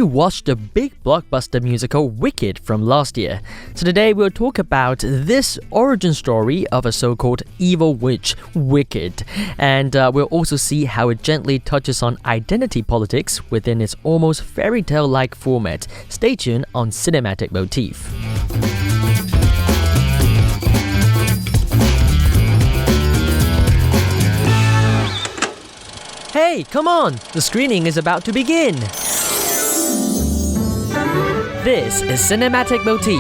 you watched the big blockbuster musical Wicked from last year? So today we'll talk about this origin story of a so-called evil witch, Wicked. And we'll also see how it gently touches on identity politics within its almost fairy tale-like format. Stay tuned on Cinematic Motif. Hey, come on! The screening is about to begin! This is Cinematic Motif.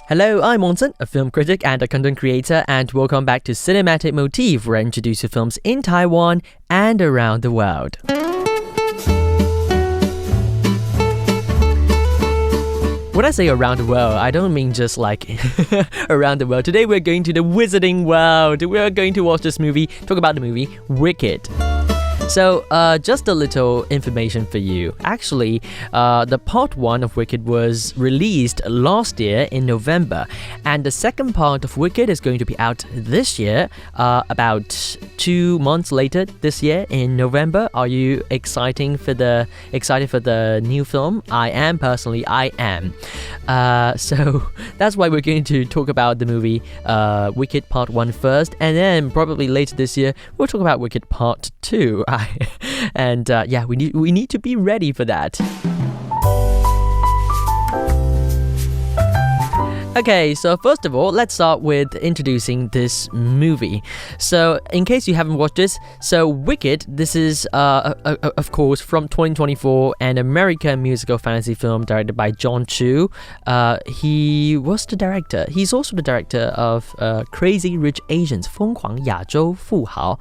Hello, I'm Wanson, a film critic and a content creator, and welcome back to Cinematic Motif, where I introduce you films in Taiwan and around the world. When I say around the world, I don't mean just like around the world. Today we're going to the Wizarding World. We're going to watch this movie, talk about the movie Wicked. So, just a little information for you. Actually, the part 1 of Wicked was released last year in November, and the second part of Wicked is going to be out this year, about 2 months later this year in November. Are you excited for the new film? I am, personally, I am. So that's why we're going to talk about the movie Wicked Part 1 first, and then probably later this year we'll talk about Wicked Part 2. And we need to be ready for that. Okay, so first of all, let's start with introducing this movie. So, in case you haven't watched this, so Wicked, this is, of course, from 2024, an American musical fantasy film directed by John Chu. He was the director. He's also the director of Crazy Rich Asians, 疯狂亚洲富豪.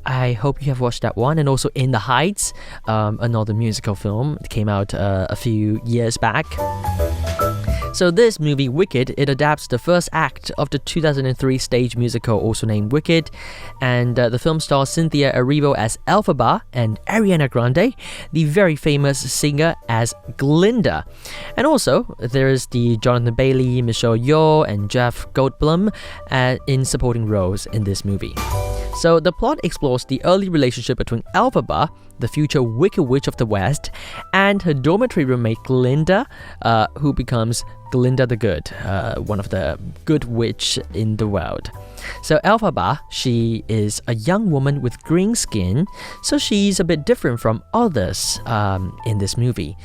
I hope you have watched that one, and also In the Heights, another musical film. It came out a few years back. So this movie, Wicked, it adapts the first act of the 2003 stage musical, also named Wicked, and the film stars Cynthia Erivo as Elphaba and Ariana Grande, the very famous singer, as Glinda. And also, there is the Jonathan Bailey, Michelle Yeoh, and Jeff Goldblum in supporting roles in this movie. So the plot explores the early relationship between Elphaba, the future Wicked Witch of the West, and her dormitory roommate Glinda, who becomes Glinda the Good, one of the good witch in the world. So Elphaba, she is a young woman with green skin, so she's a bit different from others in this movie.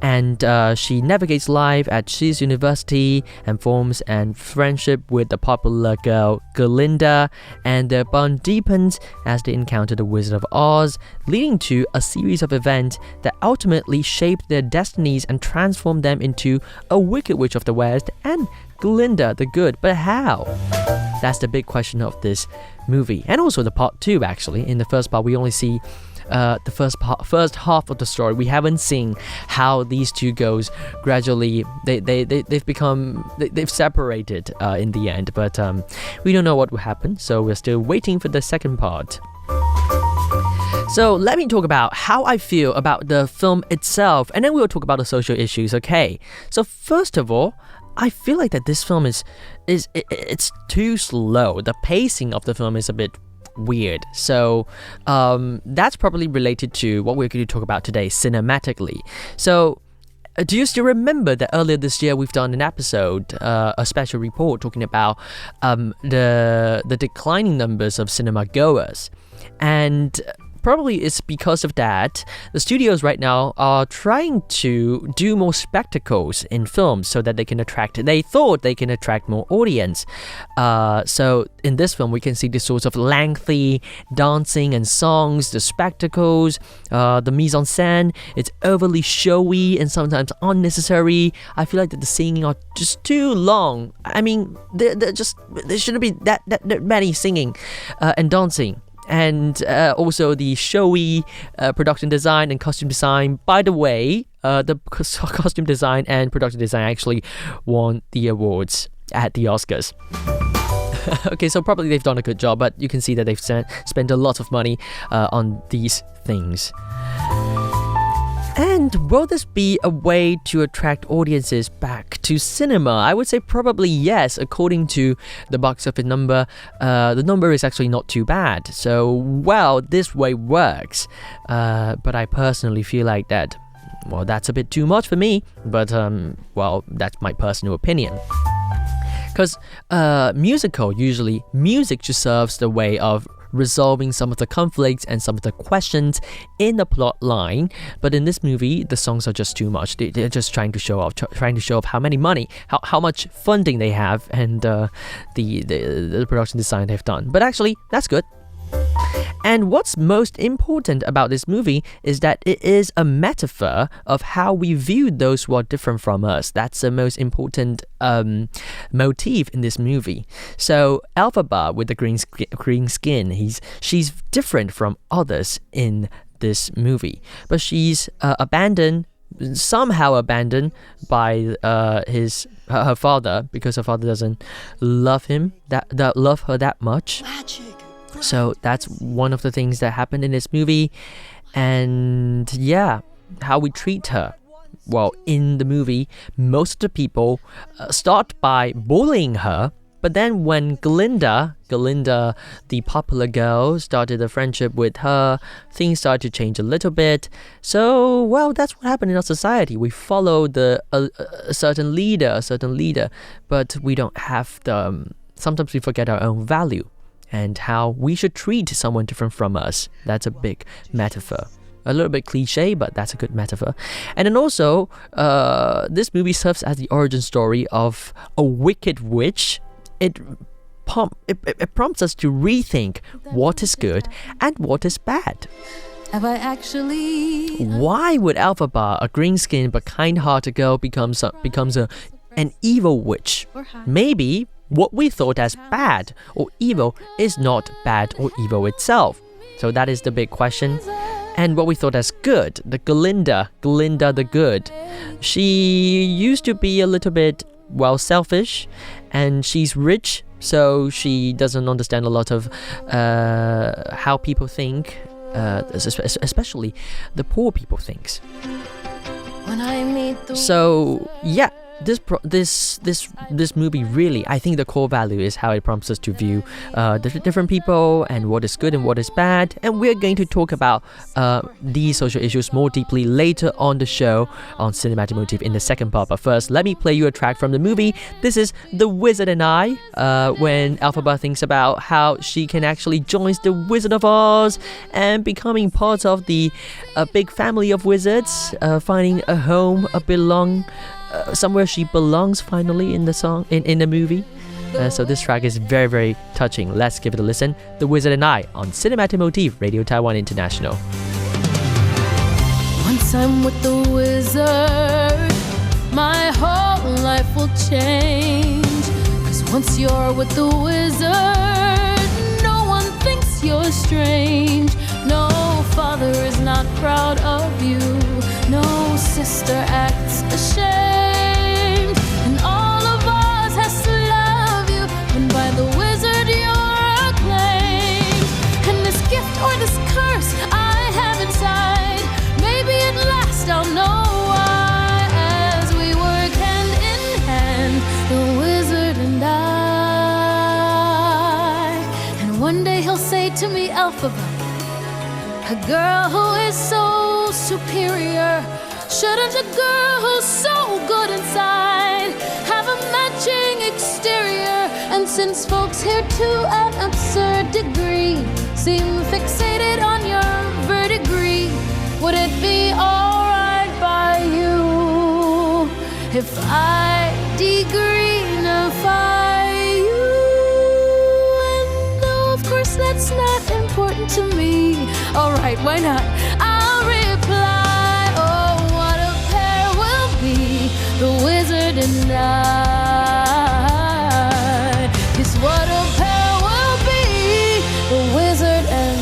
And she navigates life at Xi's University and forms a friendship with the popular girl Glinda, and their bond deepens as they encounter the Wizard of Oz, leading to a series of events that ultimately shape their destinies and transform them into a Wicked Witch of the West and Glinda the Good. But how? That's the big question of this movie. And also the part 2, actually. In the first part, we only see the first half of the story. We haven't seen how these two girls gradually they've separated in the end. But we don't know what will happen, so we're still waiting for the second part. So let me talk about how I feel about the film itself, and then we'll talk about the social issues, okay? So first of all, I feel like that this film it's too slow. The pacing of the film is a bit weird. So that's probably related to what we're going to talk about today, cinematically. So do you still remember that earlier this year we've done an episode, a special report talking about the declining numbers of cinema goers? And probably it's because of that, the studios right now are trying to do more spectacles in films so that they thought they can attract more audience. So in this film, we can see this sort of lengthy dancing and songs, the spectacles, the mise en scène. It's overly showy and sometimes unnecessary. I feel like that the singing are just too long. I mean, there shouldn't be that many singing and dancing. And also the showy production design and costume design. By the way, the costume design and production design actually won the awards at the Oscars. Okay, so probably they've done a good job, but you can see that they've spent a lot of money on these things. And will this be a way to attract audiences back to cinema? I would say probably yes. According to the box office number, the number is actually not too bad. So, well, this way works. But I personally feel like that, well, that's a bit too much for me. But, well, that's my personal opinion. Because music just serves the way of resolving some of the conflicts and some of the questions in the plot line. But in this movie, the songs are just too much. They're just trying to show off how much funding they have and the production design they've done. But actually, that's good. And what's most important about this movie is that it is a metaphor of how we view those who are different from us. That's the most important motif in this movie. So Elphaba with the green skin, she's different from others in this movie, but she's somehow abandoned by her father, because her father doesn't love her that much. So that's one of the things that happened in this movie. And yeah, how we treat her. Well, in the movie, most of the people start by bullying her. But then when Glinda, the popular girl, started a friendship with her, things started to change a little bit. So, well, that's what happened in our society. We follow a certain leader, but we don't have sometimes we forget our own value and how we should treat someone different from us. That's a big metaphor. A little bit cliche, but that's a good metaphor. And then also, this movie serves as the origin story of a wicked witch. It prompts us to rethink what is good and what is bad. Why would Elphaba, a green-skinned but kind-hearted girl, becomes an evil witch? Maybe what we thought as bad or evil is not bad or evil itself. So that is the big question. And what we thought as good, the Glinda the good, she used to be a little bit, well, selfish, and she's rich, so she doesn't understand a lot of how people think, especially the poor people thinks. So yeah, this movie really, I think the core value is how it prompts us to view different people and what is good and what is bad. And we're going to talk about these social issues more deeply later on the show on Cinematic Motif in the second part. But first, let me play you a track from the movie. This is The Wizard and I, when Elphaba thinks about how she can actually join the Wizard of Oz and becoming part of the big family of wizards, finding a home, somewhere she belongs finally in the song, in the movie. So this track is very, very touching. Let's give it a listen. The Wizard and I on Cinematic Motif, Radio Taiwan International. Once I'm with the wizard, my whole life will change. 'Cause once you're with the wizard, no one thinks you're strange. No father is not proud of you. No sister acts ashamed. And all of us has to love you. And by the wizard you're acclaimed. And this gift or this curse I have inside, maybe at last I'll know why. As we work hand in hand, the wizard and I. And one day he'll say to me, Elphaba, a girl who is so superior, shouldn't a girl who's so good inside have a matching exterior? And since folks here to an absurd degree seem fixated on your verdigris, would it be alright by you if I degreenify you? And though of course that's not important to me, alright, why not? I'll reply, oh, what a pair we'll be, the wizard and I. Yes, what a pair we'll be, the wizard and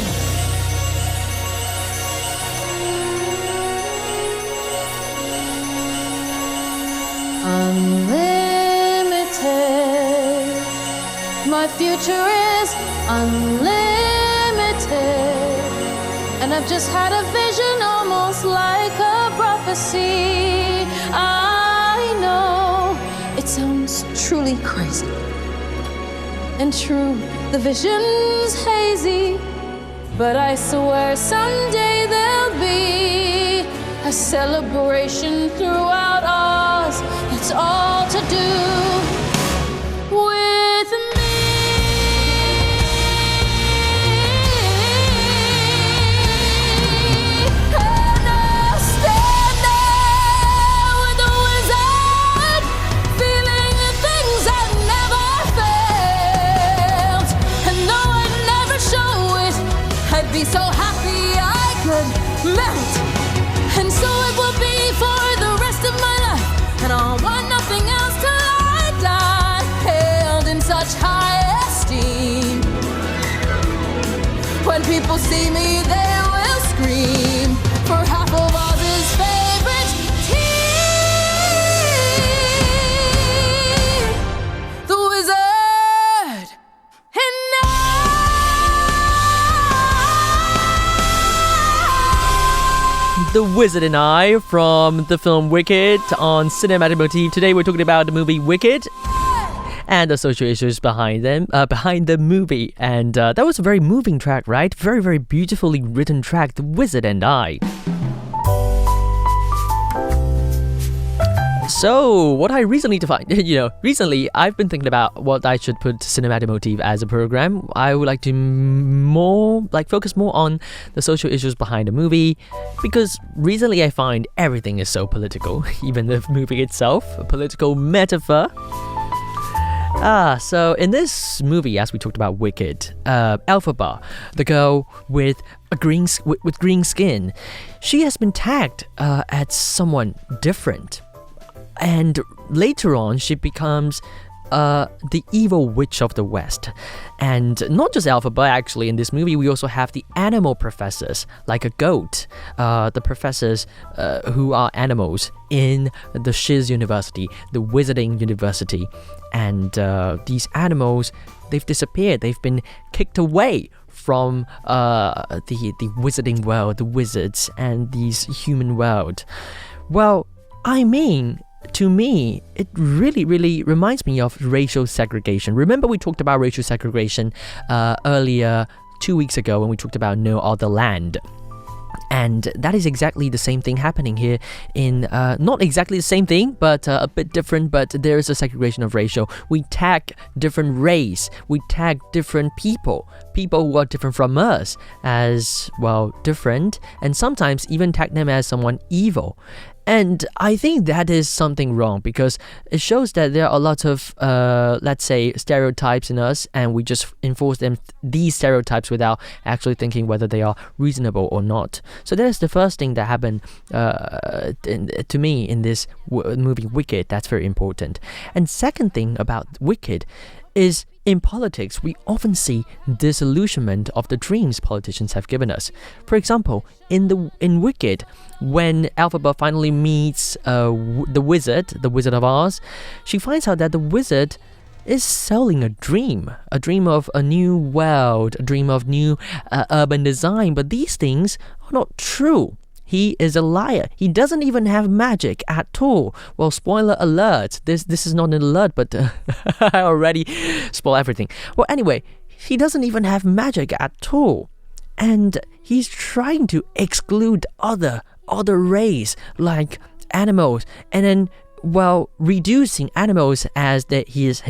unlimited. My future is unlimited. And I've just had a vision almost like a bride. prophecy. I know it sounds truly crazy, and true, the vision's hazy, but I swear someday there'll be a celebration throughout Oz. It's all to do with me. And I'll stand there with the wizard, feeling things I've never felt. And though I'd never show it, I'd be so happy I could melt. And so it will be for the rest of my life, and I'll want nothing else till I die, held in such high esteem. When people see me, they will scream for half of Oz's favorite team, the Wizard and The Wizard and I from the film Wicked on Cinematic Motif. Today we're talking about the movie Wicked and the social issues behind the movie. And that was a very moving track, right? Very, very beautifully written track, The Wizard and I. So, what I recently defined, recently I've been thinking about what I should put Cinematic Motif as a program. I would like to focus more on the social issues behind the movie, because recently I find everything is so political, even the movie itself, a political metaphor. So in this movie, as we talked about Wicked, Elphaba, the girl with green skin, she has been tagged as someone different. And later on, she becomes the evil witch of the West. And not just Elphaba, actually, in this movie, we also have the animal professors, like a goat, the professors who are animals in the Shiz University, the Wizarding University. And these animals, they've disappeared. They've been kicked away from the wizarding world, the wizards, and these human world. Well, I mean, to me, it really, really reminds me of racial segregation. Remember we talked about racial segregation earlier 2 weeks ago when we talked about No Other Land. And that is exactly the same thing happening here in, not exactly the same thing, but a bit different, but there is a segregation of racial. We tag different race, we tag different people who are different from us as, well, different, and sometimes even tag them as someone evil. And I think that is something wrong, because it shows that there are a lot of, let's say, stereotypes in us, and we just enforce these stereotypes without actually thinking whether they are reasonable or not. So that is the first thing that happened to me in this movie Wicked. That's very important. And second thing about Wicked is, in politics, we often see disillusionment of the dreams politicians have given us. For example, in Wicked, when Elphaba finally meets the Wizard of Oz, she finds out that the Wizard is selling a dream of a new world, a dream of new urban design, but these things are not true. He is a liar. He doesn't even have magic at all. Well, spoiler alert. This is not an alert, but I already spoil everything. Well, anyway, he doesn't even have magic at all. And he's trying to exclude other race, like animals, and then, well, reducing animals as his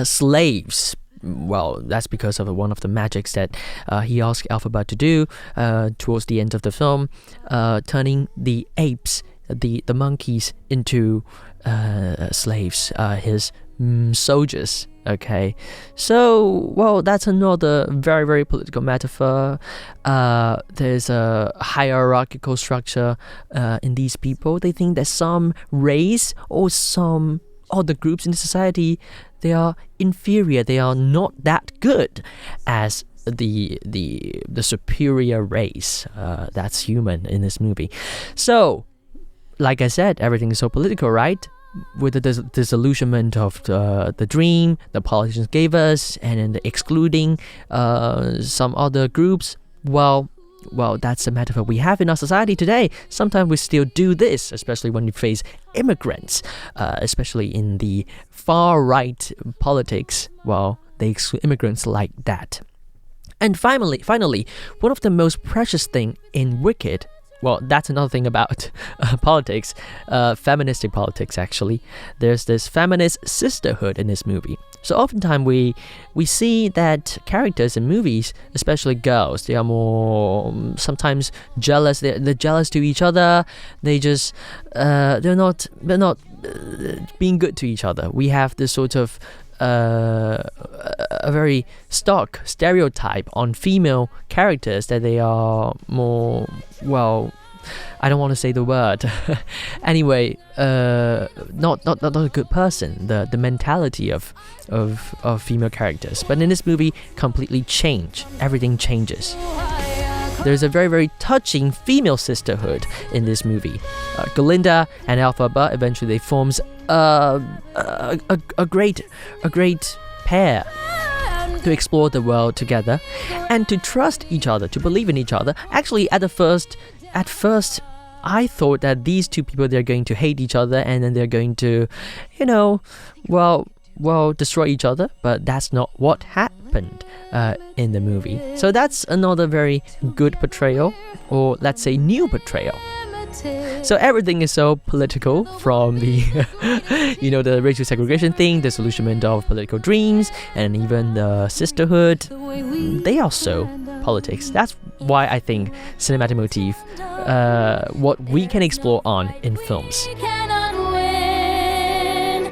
slaves. Well, that's because of one of the magics that he asked Elphaba to do towards the end of the film, turning the apes, the monkeys, into slaves, his soldiers. Okay, so, well, that's another very, very political metaphor. There's a hierarchical structure in these people. They think that some race or some other groups in the society, they are inferior, they are not that good as the superior race that's human in this movie. So, like I said, everything is so political, right? With the disillusionment of the dream the politicians gave us, and then the excluding some other groups. Well, well, that's a metaphor we have in our society today. Sometimes we still do this, especially when we face immigrants, especially in the far-right politics. Well, they exclude immigrants like that. And finally, one of the most precious thing in Wicked, well, that's another thing about politics, feministic politics actually. There's this feminist sisterhood in this movie. So oftentimes we see that characters in movies, especially girls, they are more sometimes jealous. They're jealous to each other. They just they're not being good to each other. We have this sort of a very stock stereotype on female characters that they are more, well, I don't want to say the word. Anyway, not a good person. The mentality of female characters. But in this movie, completely change. Everything changes. There's a very, very touching female sisterhood in this movie. Galinda and Elphaba, eventually they forms a great pair to explore the world together and to trust each other, to believe in each other. Actually, at first, I thought that these two people, they're going to hate each other and then they're going to, destroy each other. But that's not what happened in the movie. So that's another very good portrayal, or let's say new portrayal. So everything is so political, from the the racial segregation thing, disillusionment of political dreams, and even the sisterhood. They are so politics. That's why I think cinematic motif, what we can explore on in films.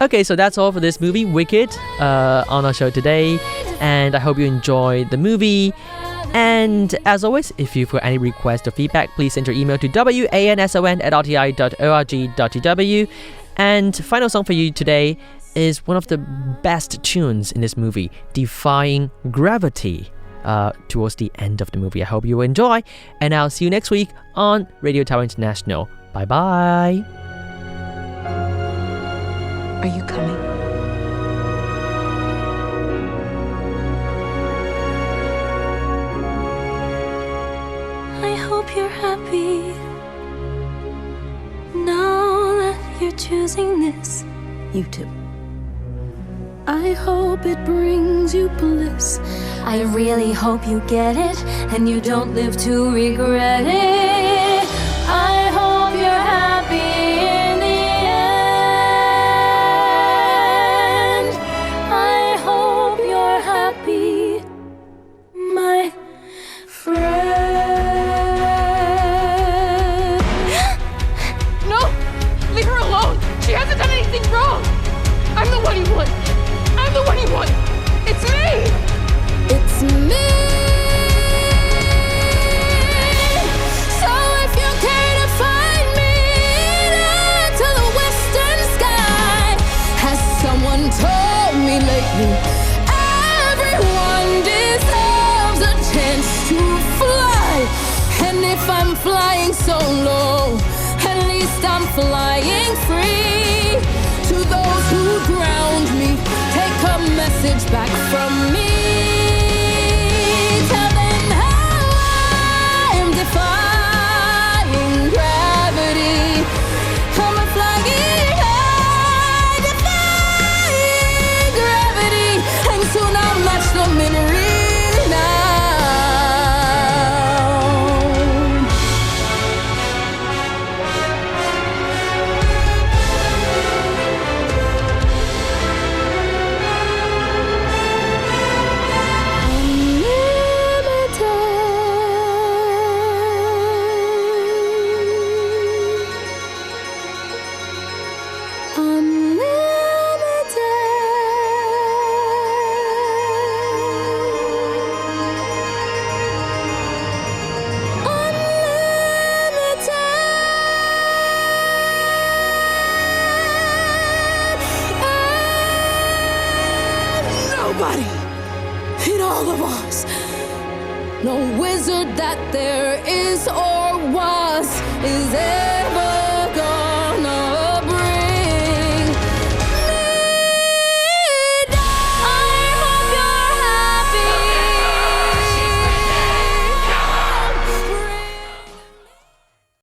Okay, so that's all for this movie, Wicked, on our show today. And I hope you enjoyed the movie. And as always, if you've got any requests or feedback, please send your email to wanson@rti.org.tw. And final song for you today is one of the best tunes in this movie, Defying Gravity, towards the end of the movie. I hope you will enjoy, and I'll see you next week on Radio Taiwan International. Bye bye. Are you coming? I hope you're happy now that you're choosing this. You too. I hope it brings you bliss. I really hope you get it and you don't live to regret it. I hope you're happy in the end. I hope you're happy, my friend. No! Leave her alone! She hasn't done anything wrong! I'm the one you want! I'm the one you want! It's me! It's me. So if you care to find me to the western sky, has someone told me lately, everyone deserves a chance to fly. And if I'm flying solo, at least I'm flying free. To those who ground me, take a message back from me. Tell them how I'm defying gravity. I'm a flying high, defying gravity. And soon I'll match the memory now. Nobody in all of us, no wizard that there is or was, is there.